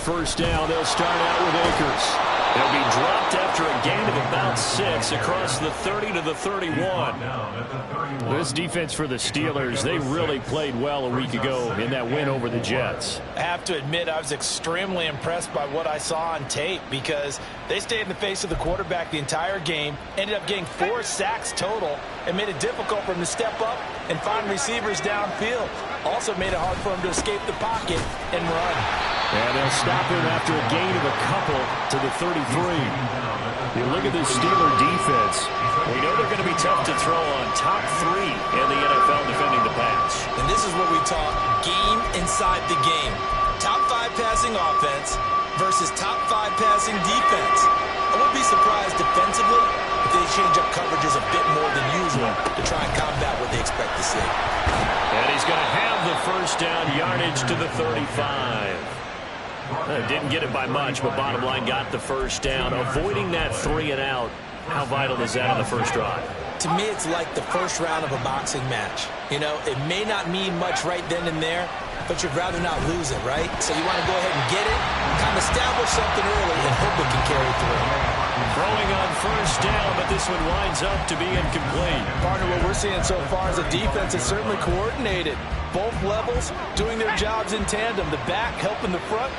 first down. They'll start out with Akers. They'll be dropped after a gain of about 6 across the 30 to the 31. This defense for the Steelers, they really played well a week ago in that win over the Jets. I have to admit, I was extremely impressed by what I saw on tape because they stayed in the face of the quarterback the entire game, ended up getting 4 sacks total, and made it difficult for him to step up and find receivers downfield. Also made it hard for him to escape the pocket and run. And they'll stop him after a gain of a couple to the 33. You look at this Steeler defense. We know they're going to be tough to throw on top 3 in the NFL defending the pass. And this is what we talk game inside the game. Top 5 passing offense versus top 5 passing defense. I wouldn't be surprised defensively if they change up coverages a bit more than usual to try and combat what they expect to see. And he's going to have the first down, yardage to the 35. Didn't get it by much, but bottom line got the first down. Avoiding that 3 and out, how vital is that in the first drive? To me, it's like the first round of a boxing match. You know, it may not mean much right then and there, but you'd rather not lose it, right? So you want to go ahead and get it, kind of establish something early, and hope it can carry through. Throwing on first down, but this one winds up to be incomplete. Partner, what we're seeing so far is a defense that's certainly coordinated. Both levels doing their jobs in tandem. The back helping the front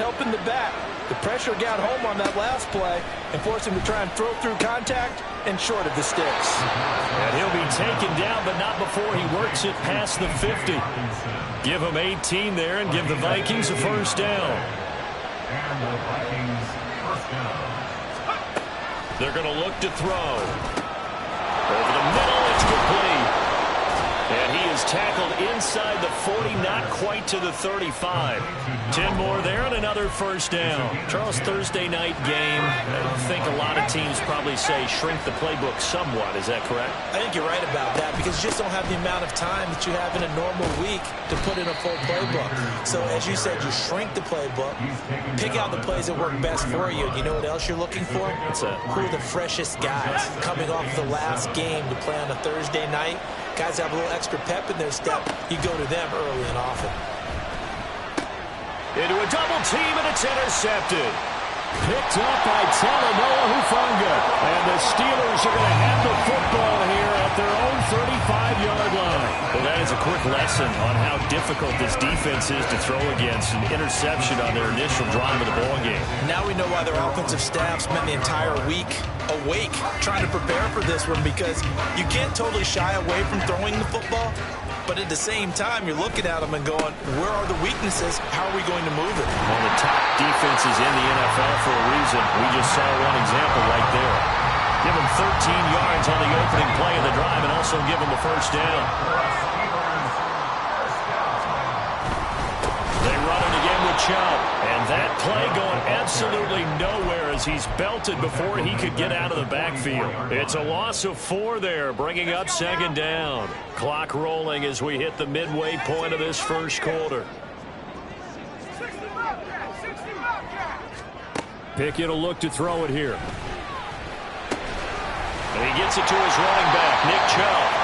helping the back. The pressure got home on that last play and forced him to try and throw through contact and short of the sticks. And he'll be taken down, but not before he works it past the 50. Give him 18 there and give the Vikings a first down. And the Vikings first down. They're going to look to throw. Over the middle, it's complete. And he is tackled inside the 40, not quite to the 35. 10 more there and another first down. Charles, Thursday night game. I think a lot of teams probably say shrink the playbook somewhat. Is that correct? I think you're right about that because you just don't have the amount of time that you have in a normal week to put in a full playbook. So as you said, you shrink the playbook, pick out the plays that work best for you. And you know what else you're looking for? Who are the freshest guys coming off the last game to play on a Thursday night? Guys have a little extra pep in their step. You go to them early and often. Into a double team, and it's intercepted. Picked up by Talanoa Hufanga. And the Steelers are going to have the football here at their own 35-yard line. Well, that is a quick lesson on how difficult this defense is to throw against. An interception on their initial drive of the ballgame. Now we know why their offensive staff spent the entire week awake trying to prepare for this one, because you can't totally shy away from throwing the football, but at the same time you're looking at them and going, where are the weaknesses? How are we going to move it? One of the top defenses in the NFL for a reason. We just saw one example right there. Give him 13 yards on the opening play of the drive and also give him a first down. They run it again with Chubb. And that play going absolutely nowhere as he's belted before he could get out of the backfield. It's a loss of 4 there, bringing up second down. Clock rolling as we hit the midway point of this first quarter. Pickett will look to throw it here. And he gets it to his running back, Nick Chubb.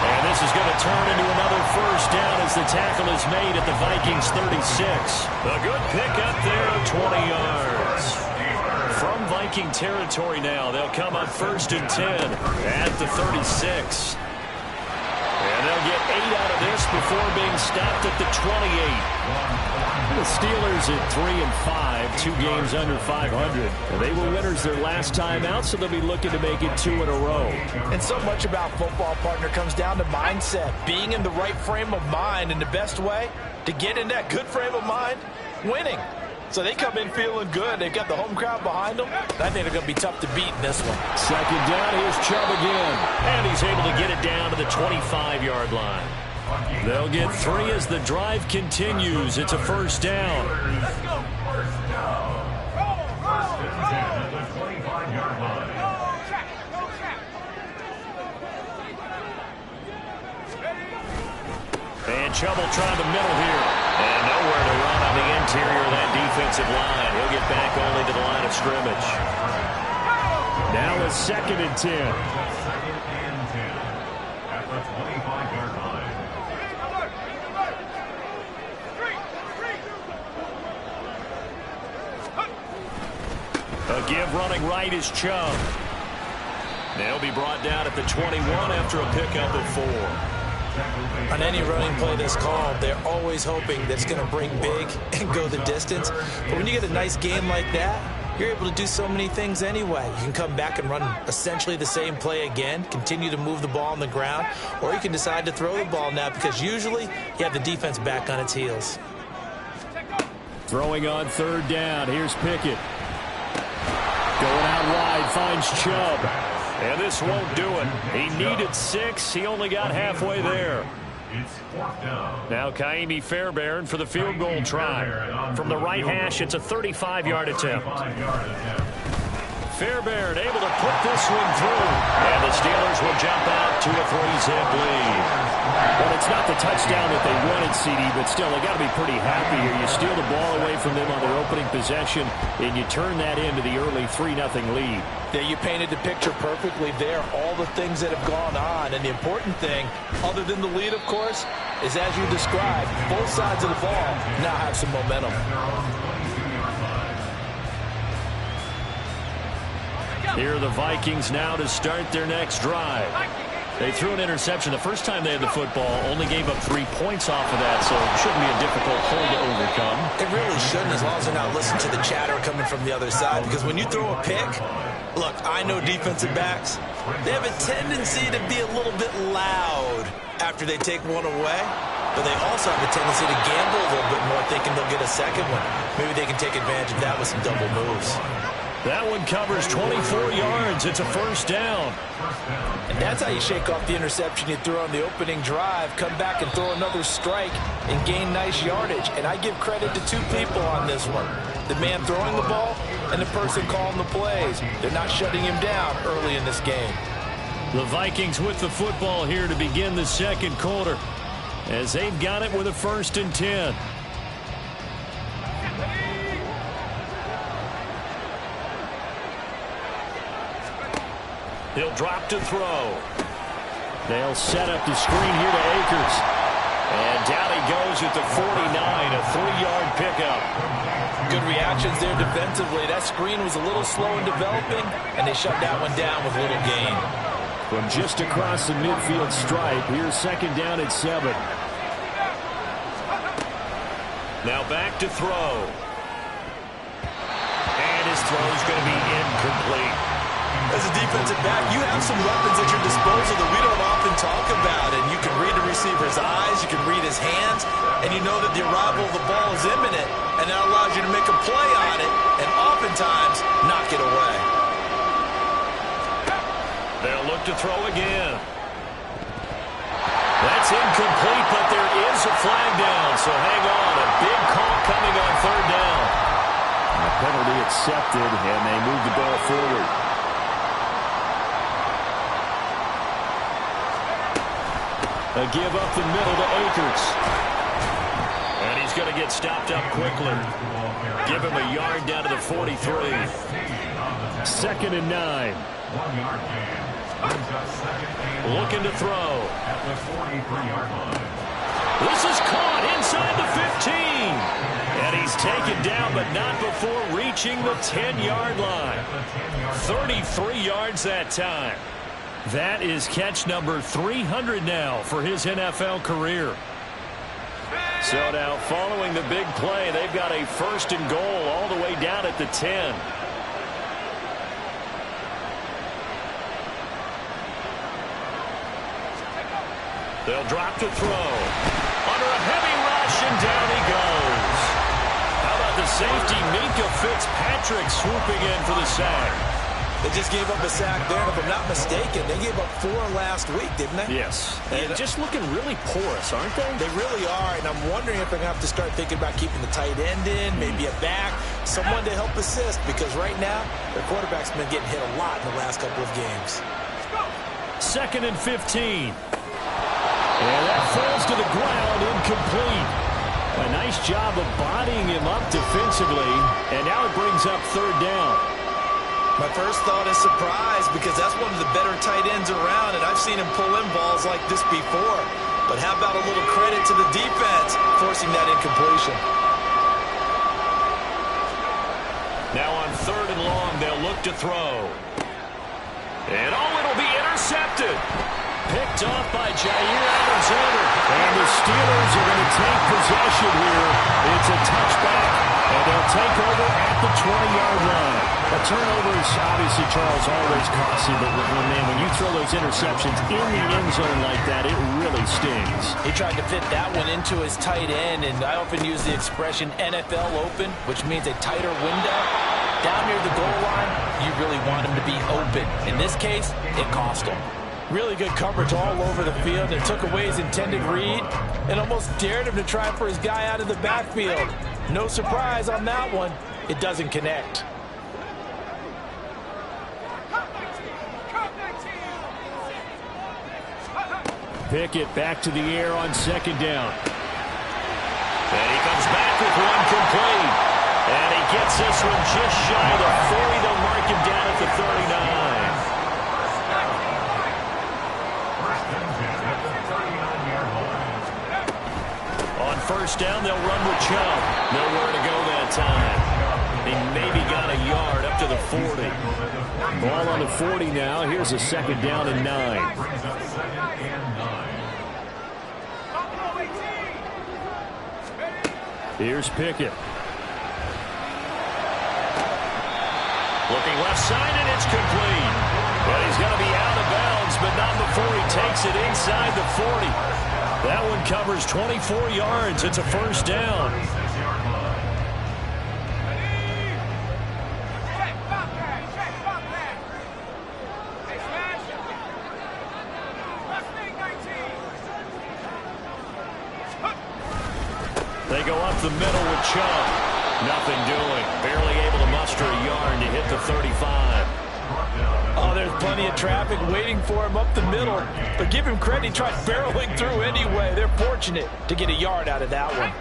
And this is going to turn into another first down as the tackle is made at the Vikings 36. A good pickup there of 20 yards. From Viking territory now, they'll come up first and 10 at the 36. And they'll get 8 out of this before being stopped at the 28. The Steelers at 3-5, 2 games under 500. They were winners their last time out, so they'll be looking to make it 2 in a row. And so much about football, partner, comes down to mindset. Being in the right frame of mind, and the best way to get in that good frame of mind, winning. So they come in feeling good. They've got the home crowd behind them. I think they're going to be tough to beat in this one. Second down, here's Chubb again. And he's able to get it down to the 25-yard line. They'll get 3 as the drive continues. It's a first down. Let's go, first down. First and 10 at the 25-yard line. And Chubb will try the middle here. And nowhere to run on the interior of that defensive line. He'll get back only to the line of scrimmage. Now it's second and 10. Second and 10 at the 25-yard line. A give running right is Chubb. They'll be brought down at the 21 after a pickup of 4. On any running play that's called, they're always hoping that it's going to break big and go the distance. But when you get a nice game like that, you're able to do so many things anyway. You can come back and run essentially the same play again, continue to move the ball on the ground, or you can decide to throw the ball now because usually you have the defense back on its heels. Throwing on 3rd down. Here's Pickett. Going out wide, finds Chubb. And this won't do it. He needed 6. He only got halfway there. Now Kaimi Fairbairn for the field goal try. From the right hash, it's a 35-yard attempt. Fairbairn able to put this one through. And the Steelers will jump out to a 3-zip lead. Well, it's not the touchdown that they wanted, CD, but still, they got to be pretty happy here. You steal the ball away from them on their opening possession, and you turn that into the early 3-0 lead. Yeah, you painted the picture perfectly there, all the things that have gone on. And the important thing, other than the lead, of course, is as you described, both sides of the ball now have some momentum. Here are the Vikings now to start their next drive. They threw an interception the first time they had the football, only gave up 3 points off of that, so it shouldn't be a difficult hole to overcome. It really shouldn't, as long as they're not listening to the chatter coming from the other side, because when you throw a pick, look, I know defensive backs, they have a tendency to be a little bit loud after they take one away, but they also have a tendency to gamble a little bit more, thinking they'll get a second one. Maybe they can take advantage of that with some double moves. That one covers 24 yards. It's a 1st down. And that's how you shake off the interception you threw on the opening drive, come back and throw another strike and gain nice yardage. And I give credit to 2 people on this one. The man throwing the ball and the person calling the plays. They're not shutting him down early in this game. The Vikings with the football here to begin the 2nd quarter, as they've got it with a 1st and 10. He'll drop to throw. They'll set up the screen here to Akers. And down he goes at the 49, a 3-yard pickup. Good reactions there defensively. That screen was a little slow in developing, and they shut that one down with little gain. From just across the midfield stripe, here's 2nd down at 7. Now back to throw. And his throw is going to be incomplete. As a defensive back, you have some weapons at your disposal that we don't often talk about. And you can read the receiver's eyes, you can read his hands, and you know that the arrival of the ball is imminent, and that allows you to make a play on it and oftentimes knock it away. They'll look to throw again. That's incomplete, but there is a flag down, so hang on. A big call coming on 3rd down. A penalty accepted, and they move the ball forward. A give up the middle to Akers. And he's going to get stopped up quickly. Give him a yard down to the 43. 2nd and 9. Looking to throw. This is caught inside the 15. And he's taken down, but not before reaching the 10-yard line. 33 yards that time. That is catch number 300 now for his NFL career. So now following the big play, they've got a 1st and goal all the way down at the 10. They'll drop to throw. Under a heavy rush, and down he goes. How about the safety, Minka Fitzpatrick, swooping in for the sack? They just gave up a sack there, and if I'm not mistaken, they gave up 4 last week, didn't they? Yes. And just looking really porous, aren't they? They really are, and I'm wondering if they're going to have to start thinking about keeping the tight end in, maybe a back, someone to help assist, because right now, their quarterback's been getting hit a lot in the last couple of games. 2nd and 15. And that falls to the ground, incomplete. A nice job of bodying him up defensively, and now it brings up 3rd down. My first thought is surprise, because that's one of the better tight ends around, and I've seen him pull in balls like this before. But how about a little credit to the defense forcing that incompletion? Now on 3rd and long, they'll look to throw. And it'll be intercepted. Picked off by Jair Alexander. And the Steelers are going to take possession here. It's a touchback, and they'll take over at the 20-yard line. A turnover is obviously, Charles, always costly, but when you throw those interceptions in the end zone like that, it really stings. He tried to fit that one into his tight end, and I often use the expression NFL open, which means a tighter window. Down near the goal line, you really want him to be open. In this case, it cost him. Really good coverage all over the field. It took away his intended read and almost dared him to try for his guy out of the backfield. No surprise on that one. It doesn't connect. Pickett back to the air on 2nd down. And he comes back with one complete. And he gets this one just shy of the 40. They'll mark him down at the 39. On 1st down, they'll run with Chubb. Nowhere to go that time. He maybe got a yard up to the 40. Ball on the 40 now. Here's a 2nd down and 9. Here's Pickett. Looking left side, and it's complete. But he's going to be out of bounds, but not before he takes it inside the 40. That one covers 24 yards. It's a 1st down. They go up the middle with Chubb. Nothing doing. Barely able to muster a yard to hit the 35. Oh, there's plenty of traffic waiting for him up the middle. But give him credit, he tried barreling through anyway. They're fortunate to get a yard out of that one.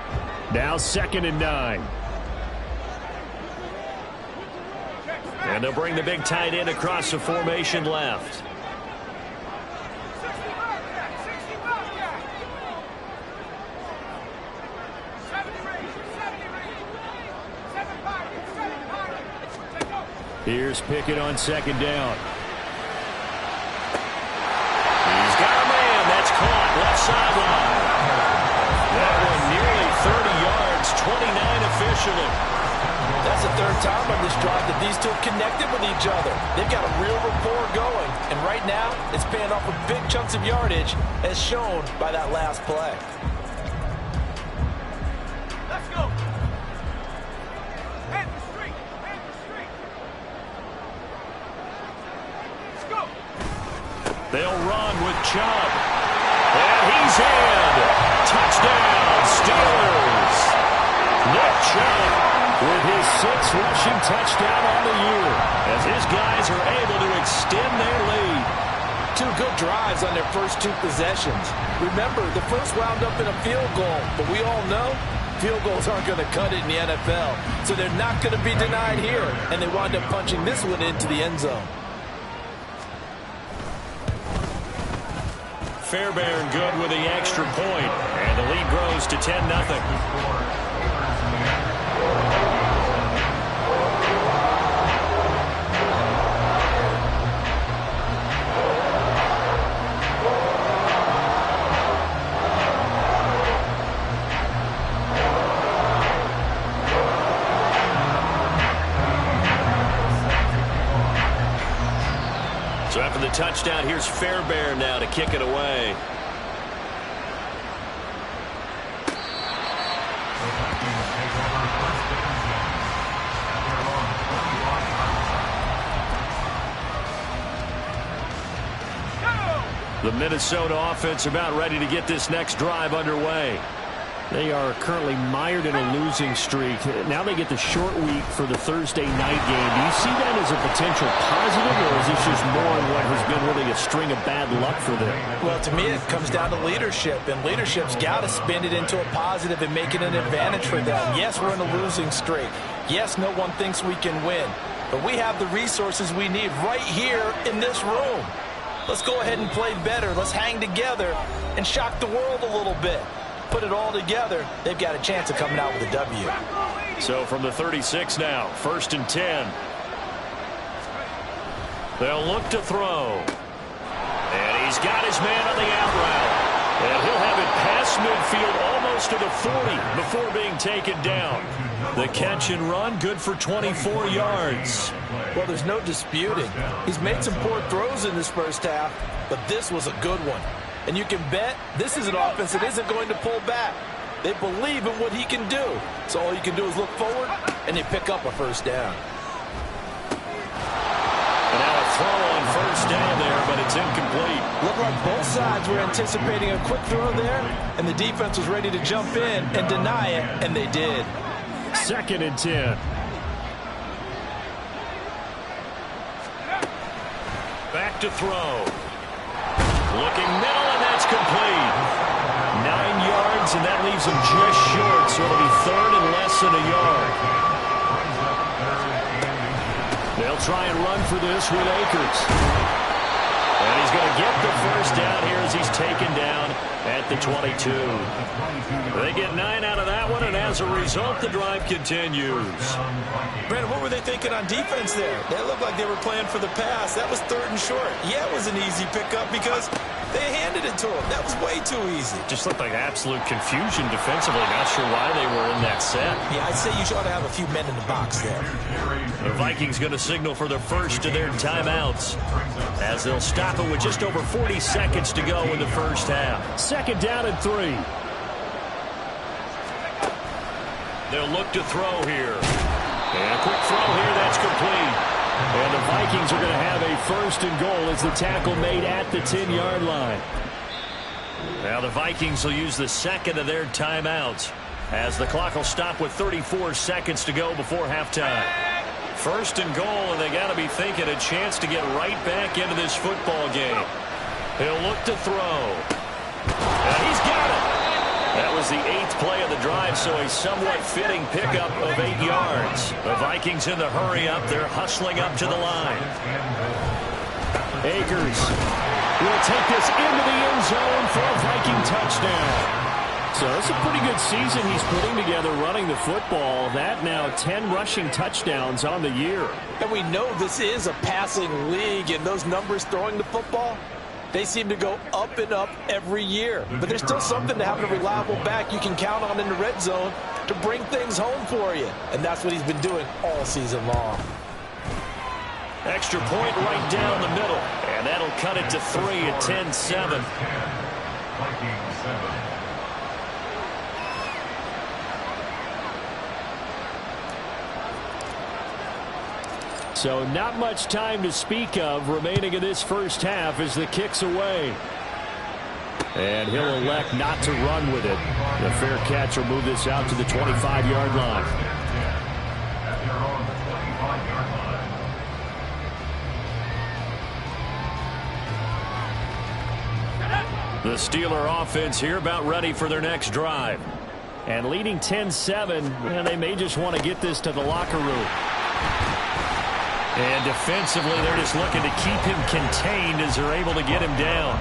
Now 2nd and 9. And they'll bring the big tight end across the formation left. Here's Pickett on 2nd down. He's got a man. That's caught. Left sideline. That one nearly 30 yards, 29 officially. That's the 3rd time on this drive that these two have connected with each other. They've got a real rapport going. And right now, it's paying off with big chunks of yardage, as shown by that last play. Let's go. They'll run with Chubb. And he's in. Touchdown, Steelers. Nick Chubb with his 6th rushing touchdown on the year as his guys are able to extend their lead. 2 good drives on their first 2 possessions. Remember, the first wound up in a field goal, but we all know field goals aren't going to cut it in the NFL. So they're not going to be denied here, and they wind up punching this one into the end zone. Fairbairn good with the extra point, and the lead grows to 10-0. So after the touchdown, here's Fairbairn now to kick it away. The Minnesota offense about ready to get this next drive underway. They are currently mired in a losing streak. Now they get the short week for the Thursday night game. Do you see that as a potential positive, or is this just more on what has been really a string of bad luck for them? Well, to me, it comes down to leadership, and leadership's got to spin it into a positive and make it an advantage for them. Yes, we're in a losing streak. Yes, no one thinks we can win, but we have the resources we need right here in this room. Let's go ahead and play better. Let's hang together and shock the world a little bit. Put it all together, they've got a chance of coming out with a W. So from the 36 now, 1st and 10. They'll look to throw. And he's got his man on the out route. And he'll have it past midfield almost to the 40 before being taken down. The catch and run, good for 24 yards. Well, there's no disputing. He's made some poor throws in this first half, but this was a good one. And you can bet this is an offense that isn't going to pull back. They believe in what he can do. So all you can do is look forward, and they pick up a first down. And now a throw on first down there, but it's incomplete. Looked like both sides were anticipating a quick throw there, and the defense was ready to jump in and deny it, and they did. 2nd and 10. Back to throw. Looking middle, and that's complete. 9 yards, and that leaves him just short, so it'll be 3rd and less than a yard. They'll try and run for this with Akers. And he's going to get the first down here as he's taken down at the 22. They get 9 out of that one, and as a result, the drive continues. Brandon, what were they thinking on defense there? They looked like they were playing for the pass. That was 3rd and short. Yeah, it was an easy pickup because they handed it to him. That was way too easy. Just looked like absolute confusion defensively. Not sure why they were in that set. Yeah, I'd say you ought to have a few men in the box there. The Vikings going to signal for the first of their timeouts as they'll stop it with just over 40 seconds to go in the first half. 2nd down and 3. They'll look to throw here. And a quick throw here, that's complete. And the Vikings are going to have a 1st and goal as the tackle made at the 10-yard line. Now the Vikings will use the 2nd of their timeouts as the clock will stop with 34 seconds to go before halftime. 1st and goal, and they got to be thinking a chance to get right back into this football game. He'll look to throw. And he's got it. That was the 8th play of the drive, so a somewhat fitting pickup of 8 yards. The Vikings in the hurry up. They're hustling up to the line. Akers will take this into the end zone for a Viking touchdown. So it's a pretty good season he's putting together running the football. That now 10 rushing touchdowns on the year. And we know this is a passing league, and those numbers throwing the football, they seem to go up and up every year. But there's still something to having a reliable back you can count on in the red zone to bring things home for you. And that's what he's been doing all season long. Extra point right down the middle. And that'll cut it to 3 at 10-7. So not much time to speak of remaining in this first half as the kick's away. And he'll elect not to run with it. The fair catch will move this out to the 25-yard line. The Steeler offense here about ready for their next drive. And leading 10-7, and they may just want to get this to the locker room. And defensively, they're just looking to keep him contained as they're able to get him down.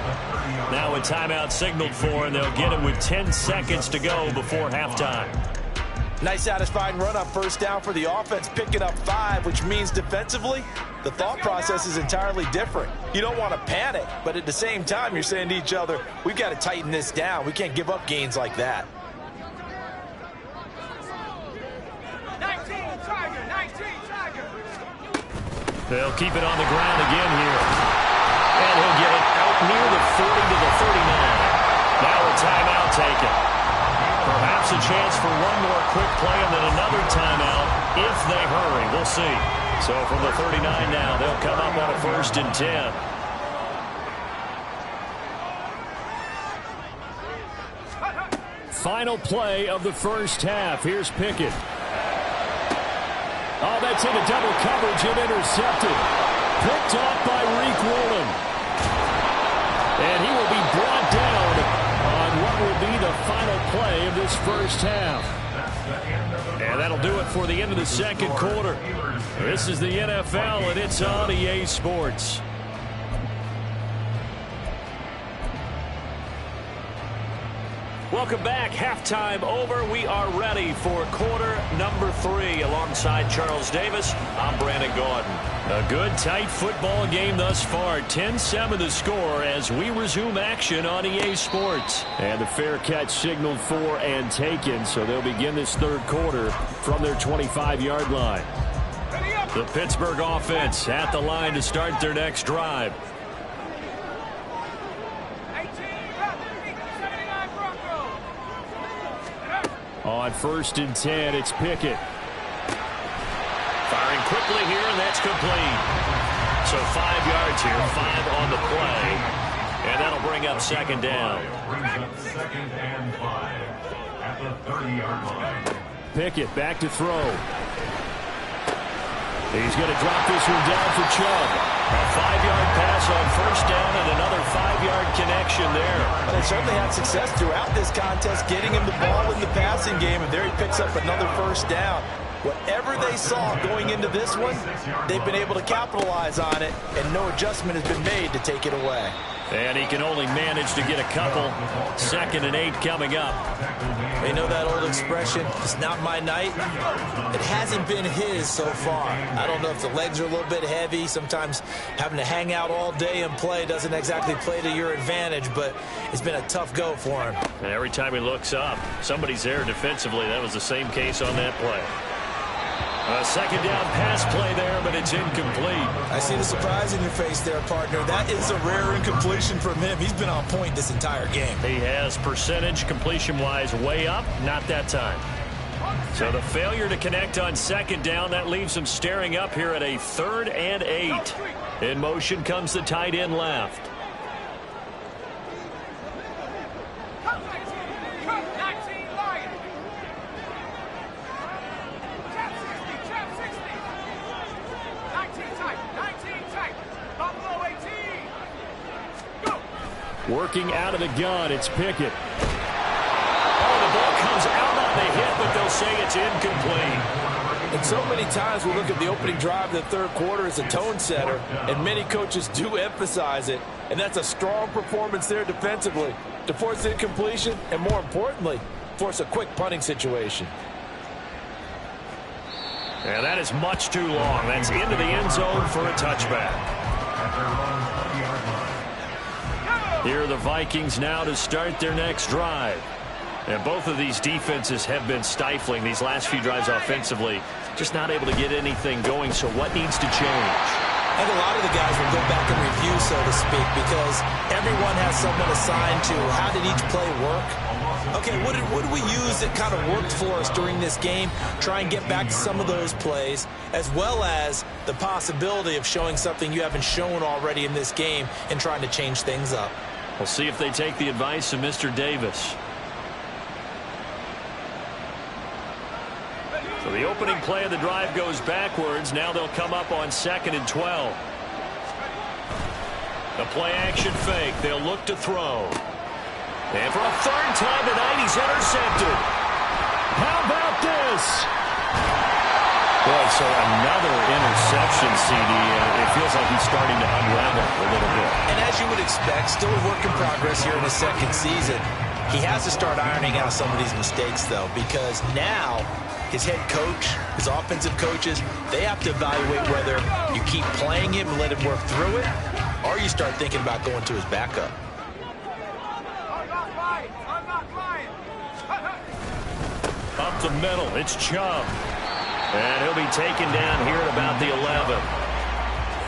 Now a timeout signaled for, and they'll get him with 10 seconds to go before halftime. Nice satisfying run up first down for the offense, picking up 5, which means defensively, the thought process is entirely different. You don't want to panic, but at the same time, you're saying to each other, we've got to tighten this down. We can't give up gains like that. They'll keep it on the ground again here. And he'll get it out near the 40 to the 39. Now a timeout taken. Perhaps a chance for one more quick play and then another timeout if they hurry. We'll see. So from the 39 now, they'll come up on a 1st and 10. Final play of the first half. Here's Pickett. Oh, that's into double coverage and intercepted. Picked off by Reek Woolen. And he will be brought down on what will be the final play of this first half. And that'll do it for the end of the second quarter. This is the NFL, and it's on EA Sports. Welcome back. Halftime over. We are ready for quarter number 3. Alongside Charles Davis, I'm Brandon Gaudin. A good, tight football game thus far. 10-7 the score as we resume action on EA Sports. And the fair catch signaled for and taken, so they'll begin this third quarter from their 25-yard line. The Pittsburgh offense at the line to start their next drive. On 1st and 10, it's Pickett. Firing quickly here, and that's complete. So 5 yards here, 5 on the play. And that'll bring up second down. Brings up 2nd and 5 at the 30-yard line. Pickett back to throw. He's going to drop this one down for Chubb. A 5-yard pass on 1st down and another 5-yard connection there. Well, they certainly had success throughout this contest getting him the ball in the passing game, and there he picks up another 1st down. Whatever they saw going into this one, they've been able to capitalize on it, and no adjustment has been made to take it away. And he can only manage to get a couple. 2nd and 8 coming up. They know that old expression, it's not my night. It hasn't been his so far. I don't know if the legs are a little bit heavy. Sometimes having to hang out all day and play doesn't exactly play to your advantage, but it's been a tough go for him. And every time he looks up, somebody's there defensively. That was the same case on that play. A 2nd down pass play there, but it's incomplete. I see the surprise in your face there, partner. That is a rare incompletion from him. He's been on point this entire game. He has percentage completion-wise way up, not that time. So the failure to connect on 2nd down, that leaves him staring up here at a 3rd and 8. In motion comes the tight end left. Working out of the gun, it's Pickett. Oh, the ball comes out on the hit, but they'll say it's incomplete. And so many times we look at the opening drive of the third quarter as a tone setter, and many coaches do emphasize it. And that's a strong performance there defensively to force incompletion and, more importantly, force a quick punting situation. And that is much too long. That's into the end zone for a touchback. Here are the Vikings now to start their next drive. And both of these defenses have been stifling these last few drives offensively. Just not able to get anything going, so what needs to change? I think a lot of the guys will go back and review, so to speak, because everyone has someone assigned to how did each play work. Okay, what did we use that kind of worked for us during this game? Try and get back to some of those plays, as well as the possibility of showing something you haven't shown already in this game and trying to change things up. We'll see if they take the advice of Mr. Davis. So the opening play of the drive goes backwards. Now they'll come up on 2nd and 12. The play action fake. They'll look to throw. And for a 3rd time tonight, he's intercepted. How about this? Boy, so another interception, CD. It feels like he's starting to unravel a little bit. And as you would expect, still a work in progress here in his 2nd season. He has to start ironing out some of these mistakes, though, because now his head coach, his offensive coaches, they have to evaluate whether you keep playing him and let him work through it, or you start thinking about going to his backup. Up the middle, it's Chubb. And he'll be taken down here at about the 11.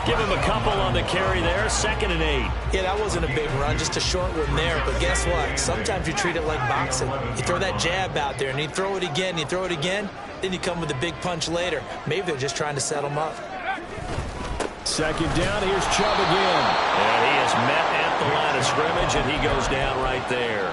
Give him a couple on the carry there. 2nd and 8. Yeah, that wasn't a big run, just a short one there. But guess what? Sometimes you treat it like boxing. You throw that jab out there, and you throw it again, you throw it again, then you come with a big punch later. Maybe they're just trying to set him up. 2nd down, here's Chubb again. And he is met at the line of scrimmage, and he goes down right there.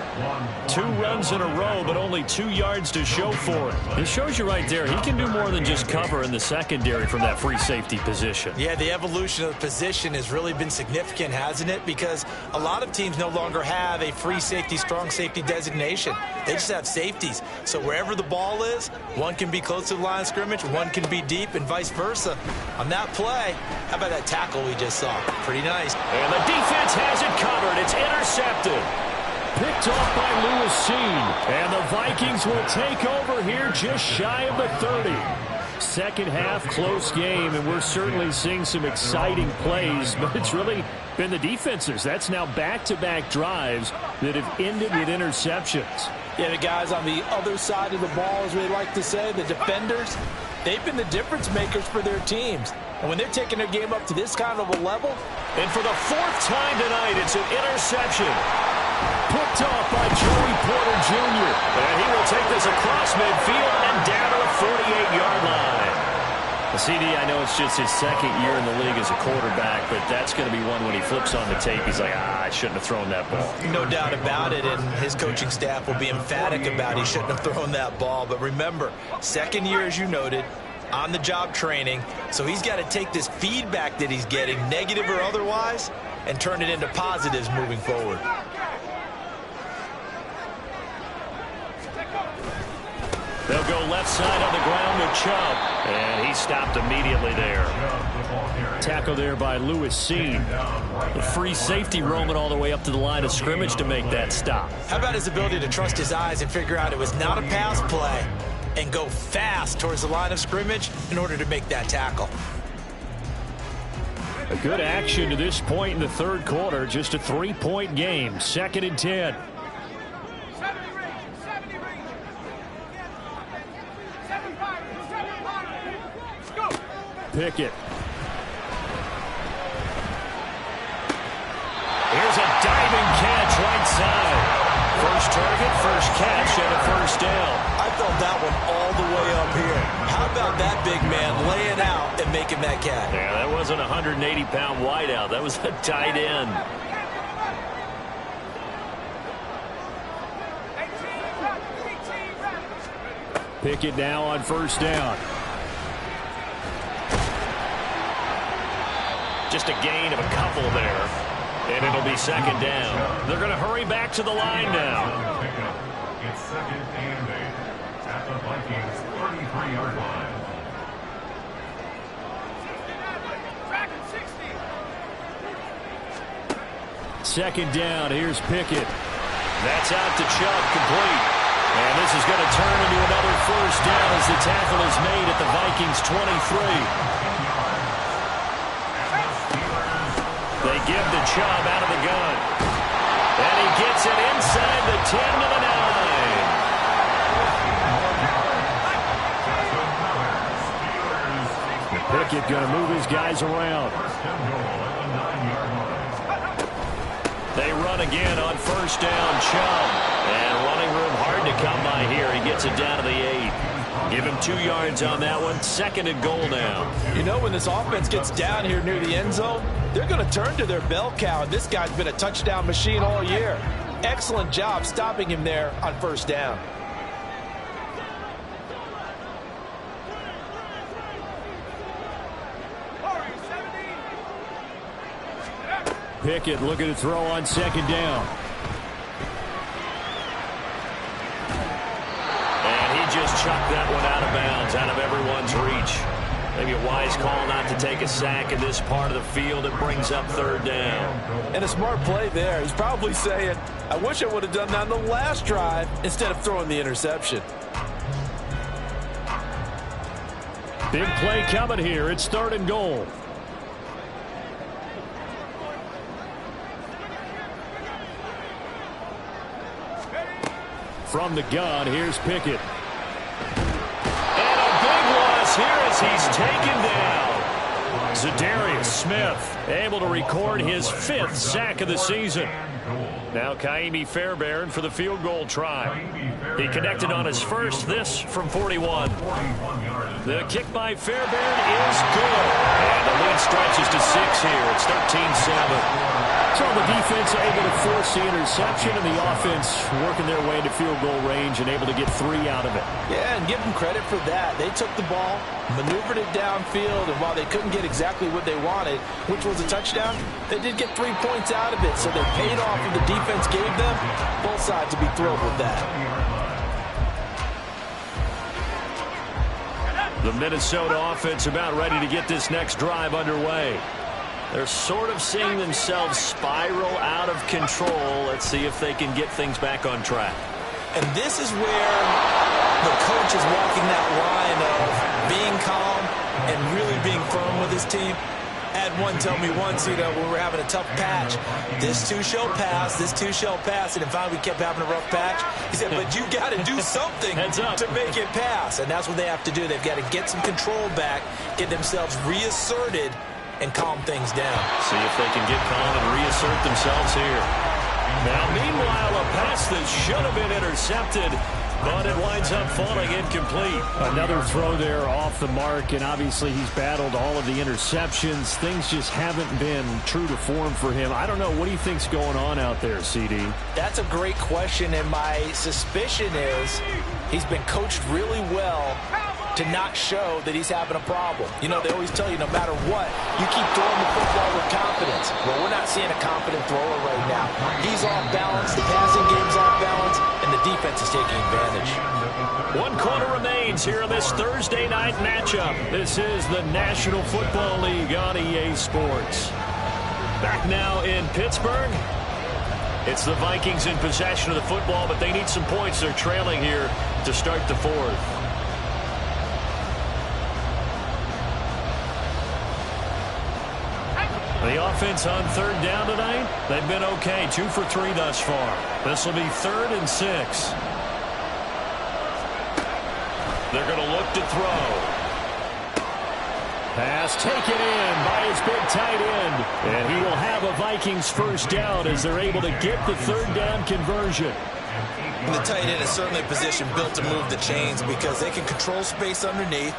2 runs in a row, but only 2 yards to show for it. It shows you right there, he can do more than just cover in the secondary from that free safety position. Yeah, the evolution of the position has really been significant, hasn't it? Because a lot of teams no longer have a free safety, strong safety designation. They just have safeties. So wherever the ball is, one can be close to the line of scrimmage, one can be deep, and vice versa. On that play, how about that tackle we just saw? Pretty nice. And the defense has it covered. It's intercepted. Picked off by Lewis. And the Vikings will take over here just shy of the 30. Second half, close game, and we're certainly seeing some exciting plays, but it's really been the defenses. That's now back-to-back drives that have ended with interceptions. Yeah, the guys on the other side of the ball, as we like to say, the defenders, they've been the difference makers for their teams. And when they're taking their game up to this kind of a level. And for the fourth time tonight, it's an interception. Picked off by Joey Porter Jr. And he will take this across midfield and down to the 48-yard line. CD, I know it's just his second year in the league as a quarterback, but that's going to be one when he flips on the tape. He's like, I shouldn't have thrown that ball. No doubt about it, and his coaching staff will be emphatic about he shouldn't have thrown that ball. But remember, second year, as you noted, on-the-job training, so he's got to take this feedback that he's getting, negative or otherwise, and turn it into positives moving forward. They'll go left side on the ground with Chubb. And he stopped immediately there. Tackle there by Lewis. The free safety roaming all the way up to the line of scrimmage to make that stop. How about his ability to trust his eyes and figure out it was not a pass play and go fast towards the line of scrimmage in order to make that tackle? A good action to this point in the third quarter. Just a 3-point game. 2nd and 10. Pickett. Here's a diving catch right side. First target, first catch, and a first down. I felt that one all the way up here. How about that big man laying out and making that catch? Yeah, that wasn't a 180-pound wideout. That was a tight end. Pickett now on first down. Just a gain of a couple there. And it'll be second down. They're going to hurry back to the line now. It's 2nd and 8 at the Vikings 33-yard line. Second down. Here's Pickett. That's out to Chubb, complete. And this is going to turn into another first down as the tackle is made at the Vikings 23. They give the Chubb out of the gun. And he gets it inside the 10 to the 9. Pickett going to move his guys around. They run again on first down, Chubb. And running room hard to come by here. He gets it down to the 8. Give him 2 yards on that one. 2nd and goal now. You know, when this offense gets down here near the end zone, they're going to turn to their bell cow. This guy's been a touchdown machine all year. Excellent job stopping him there on first down. Pickett looking to throw on second down. And he just chucked that one out of bounds, out of everyone's reach. Maybe a wise call not to take a sack in this part of the field. It brings up third down. And a smart play there. He's probably saying, I wish I would have done that on the last drive instead of throwing the interception. Big play coming here. It's 3rd and goal. From the gun, here's Pickett. And a big loss here as he's taken down. Zadarius Smith able to record his 5th sack of the season. Now Kaimi Fairbairn for the field goal try. He connected on his first, this from 41. The kick by Fairbairn is good. And the lead stretches to 6 here. It's 13-7. So the defense able to force the interception, and the offense working their way into field goal range and able to get 3 out of it. Yeah, and give them credit for that. They took the ball, maneuvered it downfield, and while they couldn't get exactly what they wanted, which was a touchdown, they did get 3 points out of it. So they paid off what the defense gave them. Both sides will be thrilled with that. The Minnesota offense about ready to get this next drive underway. They're sort of seeing themselves spiral out of control. Let's see if they can get things back on track. And this is where the coach is walking that line of being calm and really being firm with his team. I had one tell me once, when we were having a tough patch, this too shall pass, this too shall pass, and finally we kept having a rough patch. He said, but you got to do something to make it pass, and that's what they have to do. They've got to get some control back, get themselves reasserted, and calm things down. See if they can get calm and reassert themselves here. Now, meanwhile, a pass that should have been intercepted, but it winds up falling incomplete. Another throw there off the mark, and obviously he's battled all of the interceptions. Things just haven't been true to form for him. I don't know. What do you think's going on out there, CD? That's a great question, and my suspicion is he's been coached really well to not show that he's having a problem. They always tell you no matter what, you keep throwing the football with confidence. Well, we're not seeing a confident thrower right now. He's off balance, the passing game's off balance, and the defense is taking advantage. 1 quarter remains here in this Thursday night matchup. This is the National Football League on EA Sports. Back now in Pittsburgh. It's the Vikings in possession of the football, but they need some points. They're trailing here to start the fourth. The offense on 3rd down tonight, they've been okay. 2 for 3 thus far. This will be 3rd and 6. They're going to look to throw. Pass taken in by his big tight end. And he will have a Vikings first down as they're able to get the 3rd down conversion. And the tight end is certainly a position built to move the chains because they can control space underneath.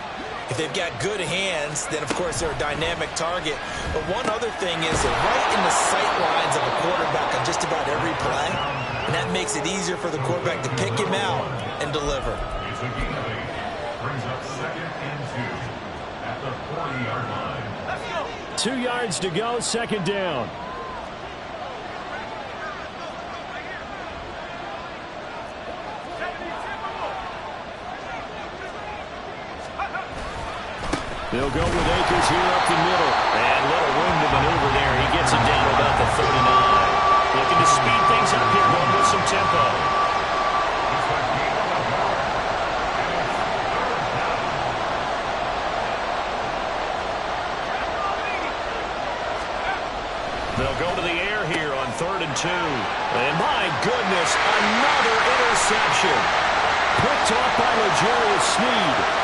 If they've got good hands, then, of course, they're a dynamic target. But one other thing is they're right in the sight lines of a quarterback on just about every play, and that makes it easier for the quarterback to pick him out and deliver. Brings up 2nd and 2 at the 40-yard line. 2 yards to go, 2nd down. They'll go with Akers here up the middle. And little room to maneuver there. He gets him down to about the 39. Looking to speed things up here, going with some tempo. They'll go to the air here on 3rd and 2. And my goodness, another interception. Picked off by L'Jarius Sneed.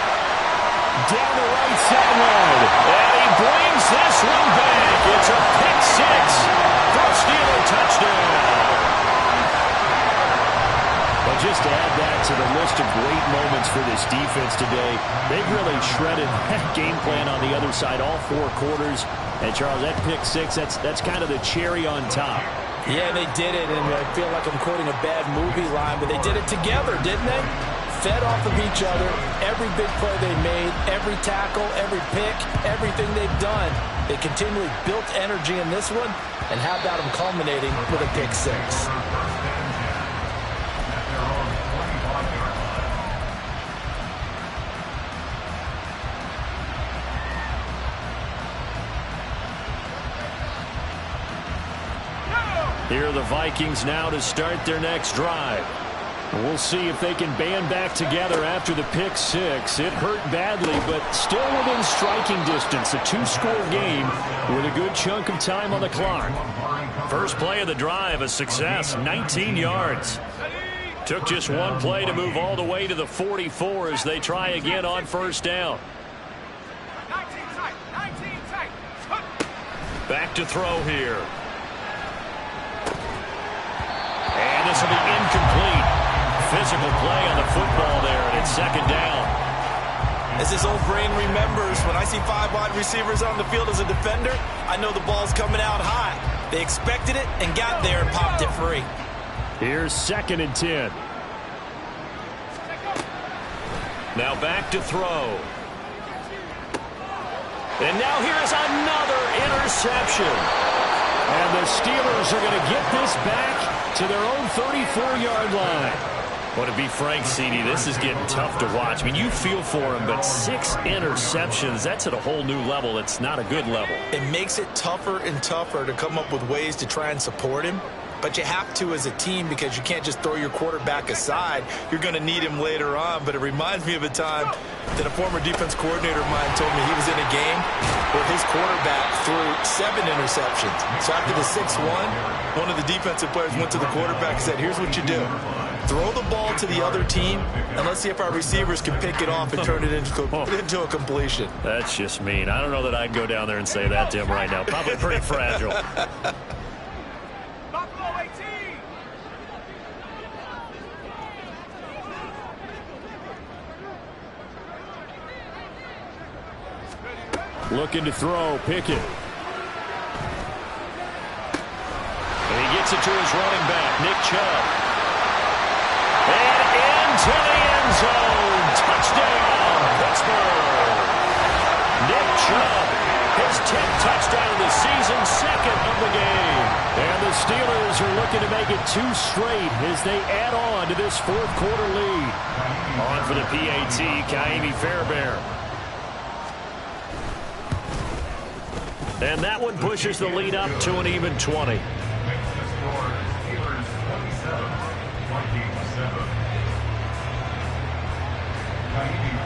Down the right sideline. And he brings this one back. It's a pick 6 for a Steeler touchdown. But just to add that to the list of great moments for this defense today, they've really shredded that game plan on the other side all 4 quarters. And, Charles, that pick 6, that's kind of the cherry on top. Yeah, they did it, and I feel like I'm quoting a bad movie line, but they did it together, didn't they? Fed off of each other, every big play they made, every tackle, every pick, everything they've done. They continually built energy in this one, and how about them culminating with a pick 6? Here are the Vikings now to start their next drive. We'll see if they can band back together after the pick 6. It hurt badly, but still within striking distance. A 2-score game with a good chunk of time on the clock. First play of the drive, a success, 19 yards. Took just one play to move all the way to the 44 as they try again on 1st down. Back to throw here. And this will be incomplete. Physical play on the football there, and it's 2nd down. As his old brain remembers, when I see 5 wide receivers on the field as a defender, I know the ball's coming out high. They expected it and got there and popped it free. Here's 2nd and 10. Now back to throw. And now here's another interception. And the Steelers are going to get this back to their own 34-yard line. Well, to be frank, CD, this is getting tough to watch. I mean, you feel for him, but 6 interceptions, that's at a whole new level. It's not a good level. It makes it tougher and tougher to come up with ways to try and support him. But you have to as a team because you can't just throw your quarterback aside. You're going to need him later on. But it reminds me of a time that a former defense coordinator of mine told me he was in a game where his quarterback threw 7 interceptions. So after the 6-1, one of the defensive players went to the quarterback and said, here's what you do. Throw the ball to the other team, and let's see if our receivers can pick it off and turn it into a completion. That's just mean. I don't know that I'd go down there and say that to him right now. Probably pretty fragile. Looking to throw, Pickett. And he gets it to his running back, Nick Chubb. And into the end zone. Touchdown, Pittsburgh. Nick Chubb, his 10th touchdown of the season, 2nd of the game. And the Steelers are looking to make it 2 straight as they add on to this 4th quarter lead. On for the PAT, Kaimi Fairbairn. And that one pushes the lead up to an even 20.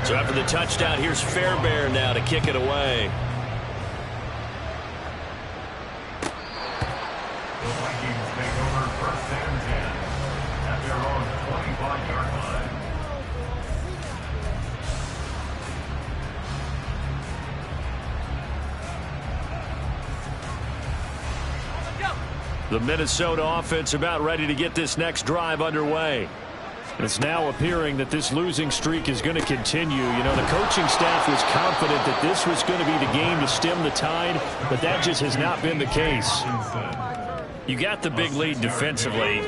So after the touchdown, here's Fairbairn now to kick it away. The Vikings take over 1st and 10 at their own 25-yard line. The Minnesota offense about ready to get this next drive underway. It's now appearing that this losing streak is going to continue. You know, the coaching staff was confident that this was going to be the game to stem the tide, but that just has not been the case. You got the big lead defensively,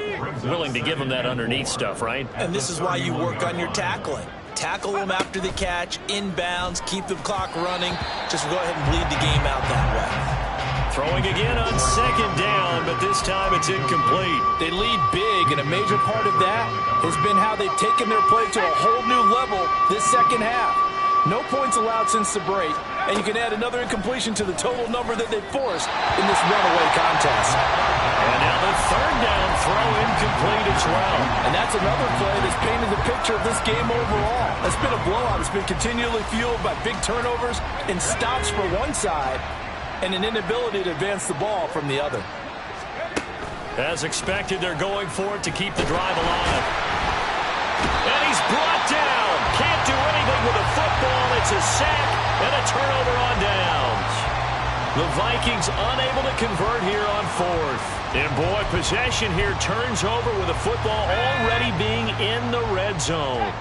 willing to give them that underneath stuff, right? And this is why you work on your tackling. Tackle them after the catch, inbounds, keep the clock running. Just go ahead and bleed the game out that way. Throwing again on 2nd down, but this time it's incomplete. They lead big, and a major part of that has been how they've taken their play to a whole new level this 2nd half. No points allowed since the break, and you can add another incompletion to the total number that they've forced in this runaway contest. And now the 3rd down throw incomplete as well. And that's another play that's painted the picture of this game overall. It's been a blowout. It's been continually fueled by big turnovers and stops for one side, and an inability to advance the ball from the other. As expected, they're going for it to keep the drive alive. And he's brought down. Can't do anything with a football. It's a sack and a turnover on downs. The Vikings unable to convert here on 4th. And boy, possession here turns over with the football already being in the red zone.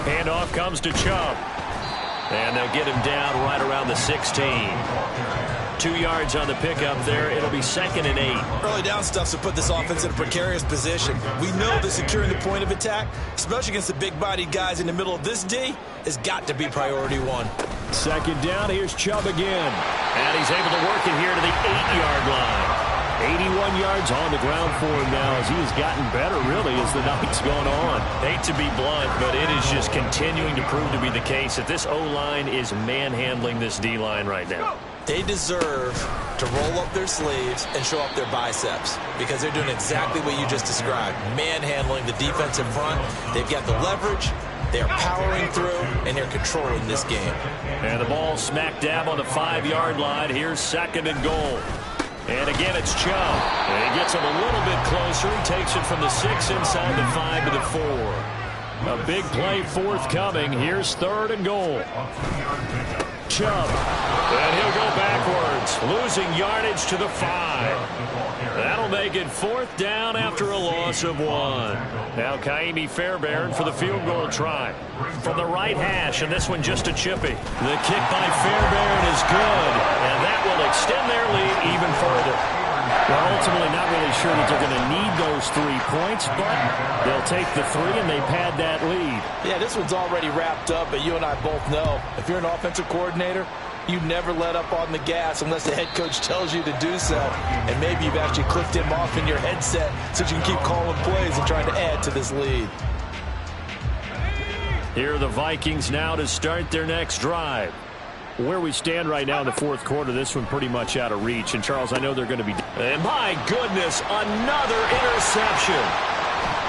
Handoff comes to Chubb. And they'll get him down right around the 16. 2 yards on the pickup there. It'll be 2nd and 8. Early down stuff's to put this offense in a precarious position. We know that securing the point of attack, especially against the big-bodied guys in the middle of this D, has got to be priority 1. 2nd down, here's Chubb again. And he's able to work it here to the 8-yard line. 81 yards on the ground for him now as he has gotten better, really, as the night's gone on. Hate to be blunt, but it is just continuing to prove to be the case that this O-line is manhandling this D-line right now. They deserve to roll up their sleeves and show up their biceps because they're doing exactly what you just described, manhandling the defensive front. They've got the leverage. They're powering through, and they're controlling this game. And the ball smack dab on the 5-yard line. Here's 2nd and goal. And again, it's Chubb. And he gets him a little bit closer. He takes it from the 6 inside the 5 to the 4. A big play forthcoming. Here's 3rd and goal. Chubb. And he'll go backwards, losing yardage to the 5. That'll make it 4th down after a loss of 1. Now Kaimi Fairbairn for the field goal try. From the right hash, and this one just a chippy. The kick by Fairbairn is good, and that will extend their lead even further. Well, ultimately not really sure that they're going to need those 3 points, but they'll take the 3 and they pad that lead. Yeah, this one's already wrapped up, but you and I both know if you're an offensive coordinator, You never let up on the gas unless the head coach tells you to do so. And maybe you've actually clicked him off in your headset so you can keep calling plays and trying to add to this lead. Here are the Vikings now to start their next drive. Where we stand right now in the fourth quarter, this one pretty much out of reach. And, Charles, I know they're going to be... And my goodness, another interception.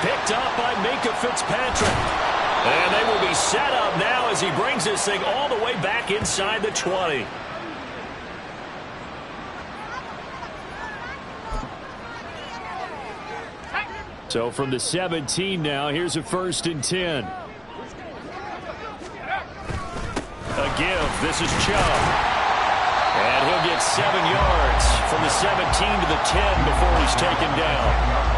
Picked up by Minka Fitzpatrick. And they will be set up now as he brings this thing all the way back inside the 20. So from the 17 now, here's a 1st and 10. A give. This is Chubb. And he'll get 7 yards from the 17 to the 10 before he's taken down.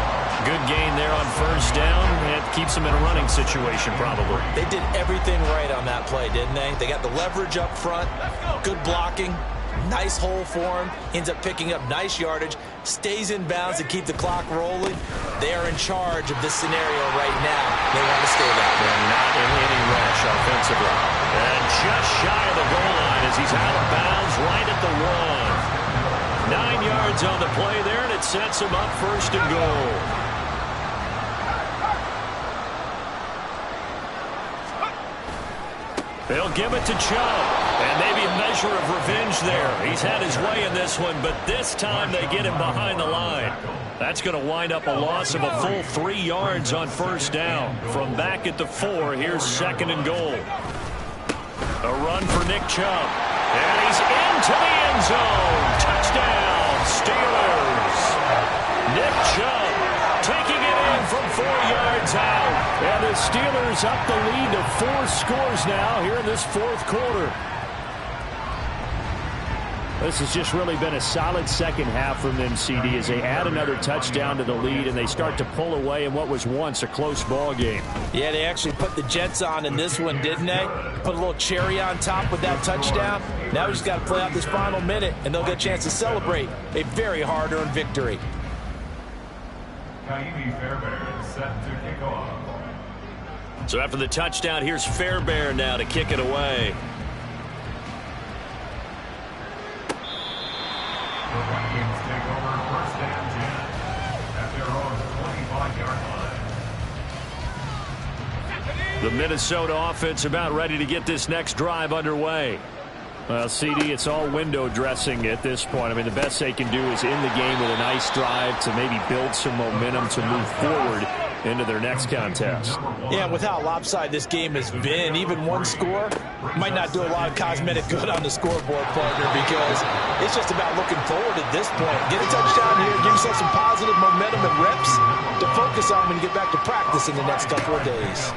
Good gain there on 1st down. It keeps him in a running situation probably. They did everything right on that play, didn't they? They got the leverage up front, good blocking, nice hole for him, ends up picking up nice yardage, stays in bounds to keep the clock rolling. They are in charge of this scenario right now. They want to stay that way. And not in any rush offensively. And just shy of the goal line as he's out of bounds right at the 1. 9 yards on the play there, and it sets him up 1st and goal. They'll give it to Chubb. And maybe a measure of revenge there. He's had his way in this one, but this time they get him behind the line. That's going to wind up a loss of a full 3 yards on 1st down. From back at the 4, here's 2nd and goal. A run for Nick Chubb. And he's into the end zone. Touchdown, Steelers. Nick Chubb taking it in from 4 yards out. And the Steelers up the lead to 4 scores now here in this 4th quarter. This has just really been a solid second half from them, CD, as they add another touchdown to the lead and they start to pull away in what was once a close ball game. Yeah, they actually put the Jets on in this one, didn't they? Put a little cherry on top with that touchdown. Now we just got to play out this final minute, and they'll get a chance to celebrate a very hard-earned victory. Set to kick off. So after the touchdown, here's Fairbairn now to kick it away. The Vikings take over 1st and 10 at their own 25-yard line. The Minnesota offense about ready to get this next drive underway. Well, CD, it's all window dressing at this point. I mean, the best they can do is in the game with a nice drive to maybe build some momentum to move forward into their next contest. Yeah, with how lopsided this game has been, even one score might not do a lot of cosmetic good on the scoreboard, partner, because it's just about looking forward at this point. Get a touchdown here, give yourself some positive momentum and reps to focus on when you get back to practice in the next couple of days.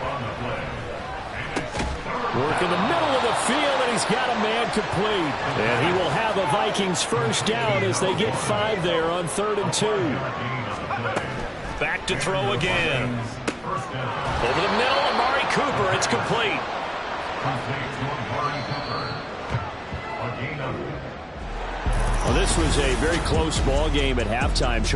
Work in the middle of the field, and he's got a man complete. And he will have a Vikings 1st down as they get 5 there on 3rd and 2. Back to throw again. Over the middle, Amari Cooper. It's complete. Well, this was a very close ball game at halftime, Charles.